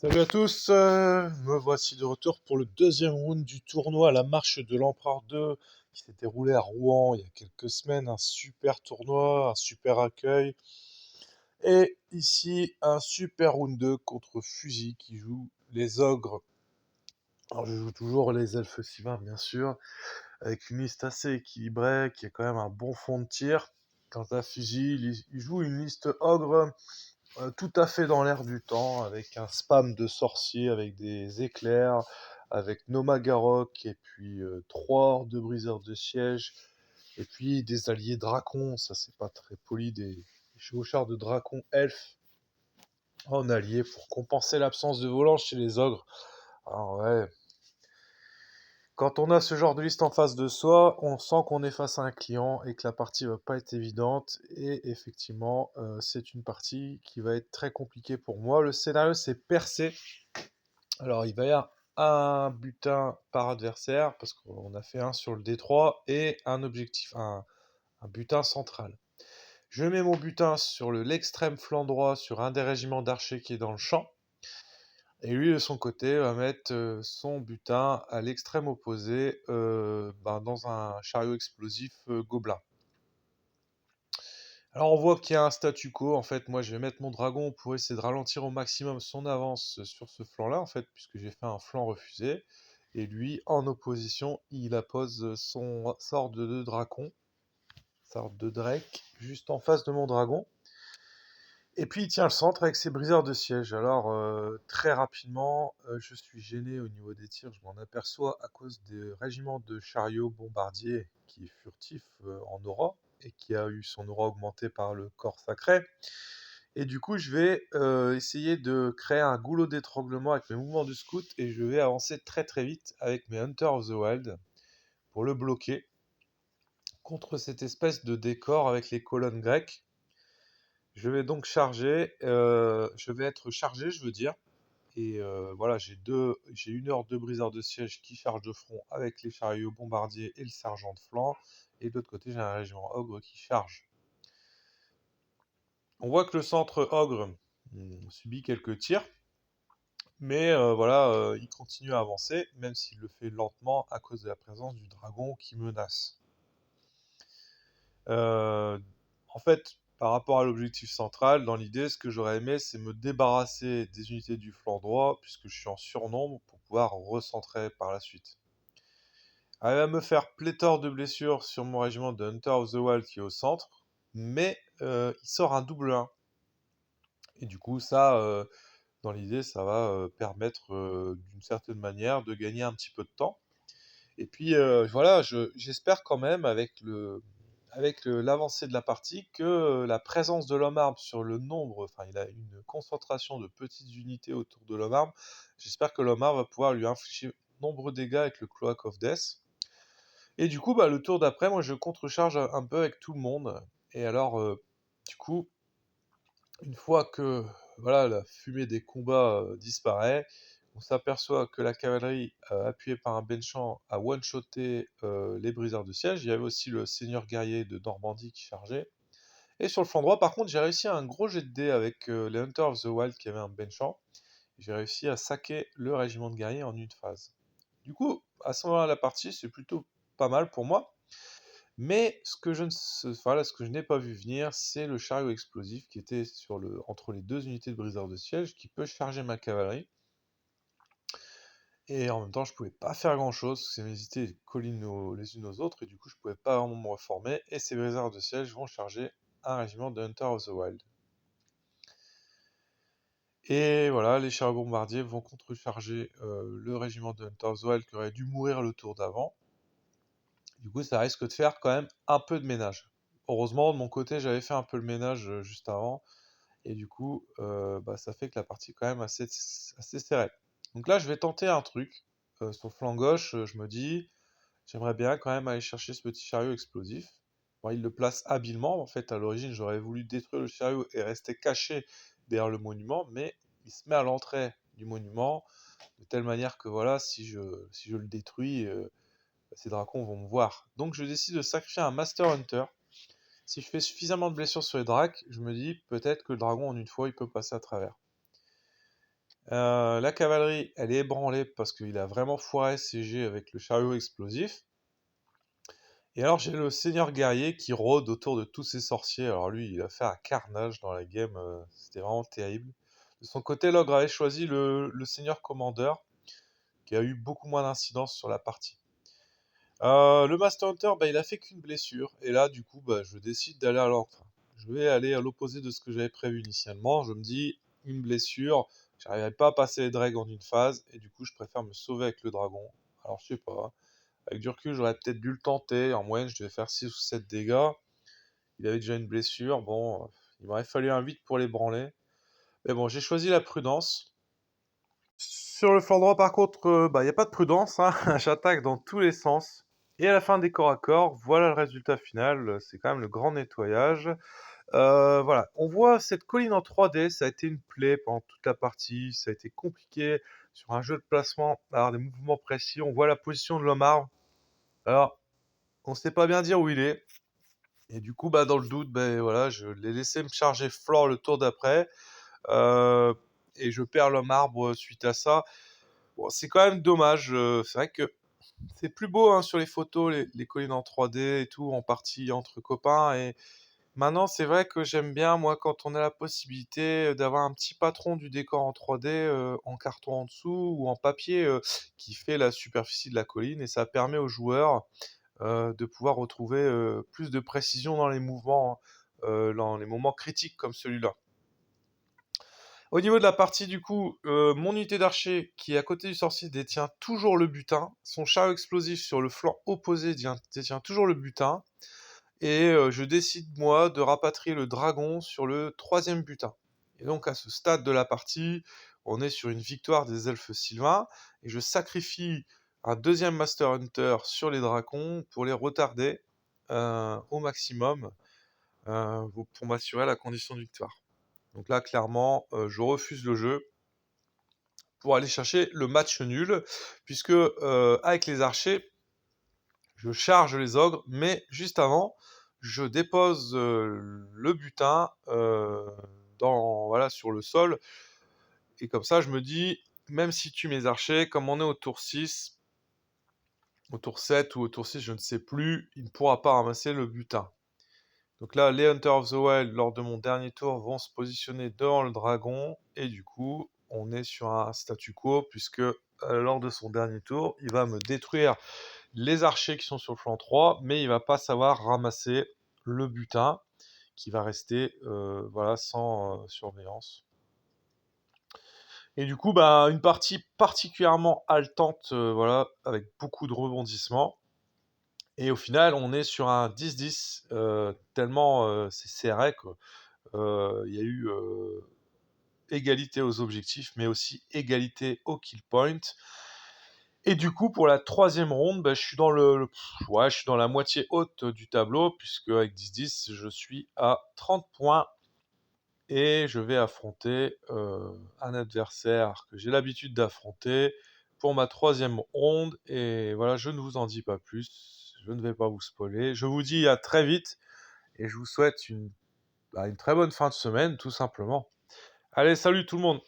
Salut à tous, me voici de retour pour le deuxième round du tournoi La Marche de l'Empereur 2 qui s'est déroulé à Rouen il y a quelques semaines. Un super tournoi, un super accueil. Et ici, un super round 2 contre Fusil qui joue les ogres. Alors je joue toujours les elfes sylvains bien sûr, avec une liste assez équilibrée, qui a quand même un bon fond de tir. Quant à Fusil, il joue une liste ogre tout à fait dans l'air du temps, avec un spam de sorciers, avec des éclairs, avec Nomagarok, et puis 3 de briseurs de siège, et puis des alliés dracons, ça c'est pas très poli, des chevauchards de dracons elfes en alliés pour compenser l'absence de volant chez les ogres. Alors ouais, quand on a ce genre de liste en face de soi, on sent qu'on est face à un client et que la partie va pas être évidente. Et effectivement, c'est une partie qui va être très compliquée pour moi. Le scénario s'est percé. Alors, il va y avoir un butin par adversaire, parce qu'on a fait un sur le D3, et un objectif, un butin central. Je mets mon butin sur l'extrême flanc droit, sur un des régiments d'archers qui est dans le champ. Et lui, de son côté, va mettre son butin à l'extrême opposé, dans un chariot explosif gobelin. Alors on voit qu'il y a un statu quo. En fait, moi, je vais mettre mon dragon pour essayer de ralentir au maximum son avance sur ce flanc-là, en fait, puisque j'ai fait un flanc refusé. Et lui, en opposition, il appose son sort de dragon, sort de Drake, juste en face de mon dragon. Et puis il tient le centre avec ses briseurs de siège. Alors très rapidement, je suis gêné au niveau des tirs, je m'en aperçois à cause des régiments de chariots bombardiers qui est furtif en aura et qui a eu son aura augmentée par le corps sacré. Et du coup, je vais essayer de créer un goulot d'étranglement avec mes mouvements de scout et je vais avancer très très vite avec mes Hunters of the Wild pour le bloquer contre cette espèce de décor avec les colonnes grecques. Je vais donc charger, je vais être chargé, je veux dire. Et voilà, j'ai une heure de briseurs de siège qui charge de front avec les chariots bombardiers et le sergent de flanc. Et de l'autre côté, j'ai un régiment ogre qui charge. On voit que le centre ogre subit quelques tirs, mais voilà, il continue à avancer, même s'il le fait lentement à cause de la présence du dragon qui menace. En fait, par rapport à l'objectif central, dans l'idée, ce que j'aurais aimé, c'est me débarrasser des unités du flanc droit, puisque je suis en surnombre, pour pouvoir recentrer par la suite. Elle va me faire pléthore de blessures sur mon régiment de Hunter of the Wild qui est au centre, mais il sort un double 1. Et du coup, ça, dans l'idée, ça va permettre d'une certaine manière de gagner un petit peu de temps. Et puis voilà, j'espère quand même avec l'avancée de la partie que la présence de l'homme arbre sur le nombre, enfin il a une concentration de petites unités autour de l'homme arbre, j'espère que l'homme arbre va pouvoir lui infliger de nombreux dégâts avec le Cloak of Death. Et du coup, le tour d'après, moi je contrecharge un peu avec tout le monde. Et alors, du coup, une fois que voilà, la fumée des combats disparaît, on s'aperçoit que la cavalerie, appuyée par un Benchamp, a one-shoté les briseurs de siège. Il y avait aussi le seigneur guerrier de Normandie qui chargeait. Et sur le flanc droit, par contre, j'ai réussi un gros jet de dés avec les Hunters of the Wild qui avaient un Benchamp. J'ai réussi à saquer le régiment de guerriers en une phase. Du coup, à ce moment-là, la partie, c'est plutôt pas mal pour moi. Mais ce que je n'ai pas vu venir, c'est le chariot explosif qui était entre les deux unités de briseurs de siège, qui peut charger ma cavalerie. Et en même temps, je pouvais pas faire grand-chose, parce que ces unités collinent les unes aux autres, et du coup, je pouvais pas vraiment me reformer, et ces briseurs de siège vont charger un régiment de Hunter of the Wild. Et voilà, les chariots bombardiers vont contrecharger le régiment de Hunter of the Wild qui aurait dû mourir le tour d'avant. Du coup, ça risque de faire quand même un peu de ménage. Heureusement, de mon côté, j'avais fait un peu le ménage juste avant. Et du coup, ça fait que la partie est quand même assez serrée. Donc là, je vais tenter un truc. Sur le flanc gauche, je me dis, j'aimerais bien quand même aller chercher ce petit chariot explosif. Bon, il le place habilement. En fait, à l'origine, j'aurais voulu détruire le chariot et rester caché derrière le monument. Mais il se met à l'entrée du monument de telle manière que voilà, si je le détruis, ces dracons vont me voir. Donc je décide de sacrifier un Master Hunter. Si je fais suffisamment de blessures sur les dracs, je me dis peut-être que le dragon en une fois il peut passer à travers. La cavalerie, elle est ébranlée parce qu'il a vraiment foiré ses jets avec le chariot explosif. Et alors j'ai le seigneur guerrier qui rôde autour de tous ces sorciers. Alors lui, il a fait un carnage dans la game, c'était vraiment terrible. De son côté, l'ogre avait choisi le seigneur commandeur, qui a eu beaucoup moins d'incidence sur la partie. Le Master Hunter, bah, il a fait qu'une blessure, et là, du coup, bah, je décide d'aller à l'entrain. Je vais aller à l'opposé de ce que j'avais prévu initialement. Je me dis, une blessure, j'arriverai pas à passer les dregs en une phase, et du coup, je préfère me sauver avec le dragon. Alors, je sais pas, avec du recul, j'aurais peut-être dû le tenter. En moyenne, je devais faire 6 ou 7 dégâts. Il avait déjà une blessure. Bon, il m'aurait fallu un 8 pour l'ébranler. Mais bon, j'ai choisi la prudence. Sur le flanc droit, par contre, bah, il n'y a pas de prudence, hein. J'attaque dans tous les sens. Et à la fin des corps à corps, voilà le résultat final. C'est quand même le grand nettoyage. Voilà, on voit cette colline en 3D, ça a été une plaie pendant toute la partie, ça a été compliqué sur un jeu de placement, avoir des mouvements précis. On voit la position de l'homme arbre. Alors, on ne sait pas bien dire où il est. Et du coup, bah, dans le doute, ben voilà, je l'ai laissé me charger Flore le tour d'après. Euh, et je perds l'homme arbre suite à ça. Bon, c'est quand même dommage. C'est vrai que c'est plus beau, hein, sur les photos, les collines en 3D et tout, en partie entre copains. Et maintenant, c'est vrai que j'aime bien, moi, quand on a la possibilité d'avoir un petit patron du décor en 3D, en carton en dessous ou en papier, qui fait la superficie de la colline. Et ça permet aux joueurs de pouvoir retrouver plus de précision dans les mouvements, hein, dans les moments critiques comme celui-là. Au niveau de la partie, du coup, mon unité d'archer qui est à côté du sorcier détient toujours le butin. Son chariot explosif sur le flanc opposé détient toujours le butin. Et je décide, moi, de rapatrier le dragon sur le troisième butin. Et donc, à ce stade de la partie, on est sur une victoire des elfes sylvains. Et je sacrifie un deuxième Master Hunter sur les dragons pour les retarder au maximum, pour m'assurer la condition de victoire. Donc là, clairement, je refuse le jeu pour aller chercher le match nul, puisque avec les archers, je charge les ogres, mais juste avant, je dépose le butin voilà, sur le sol, et comme ça, je me dis, même si tu mes archers, comme on est au tour 6, au tour 7 ou au tour 6, je ne sais plus, il ne pourra pas ramasser le butin. Donc là, les Hunters of the Wild, lors de mon dernier tour, vont se positionner devant le dragon, et du coup, on est sur un statu quo, puisque lors de son dernier tour, il va me détruire les archers qui sont sur le flanc 3, mais il va pas savoir ramasser le butin, qui va rester voilà, sans surveillance. Et du coup, bah, une partie particulièrement haletante, voilà, avec beaucoup de rebondissements. Et au final, on est sur un 10-10, tellement c'est serré que il y a eu égalité aux objectifs, mais aussi égalité au kill point. Et du coup, pour la troisième ronde, bah, je suis ouais, je suis dans la moitié haute du tableau, puisque avec 10-10, je suis à 30 points. Et je vais affronter un adversaire que j'ai l'habitude d'affronter pour ma troisième ronde. Et voilà, je ne vous en dis pas plus. Je ne vais pas vous spoiler. Je vous dis à très vite et je vous souhaite une très bonne fin de semaine, tout simplement. Allez, salut tout le monde!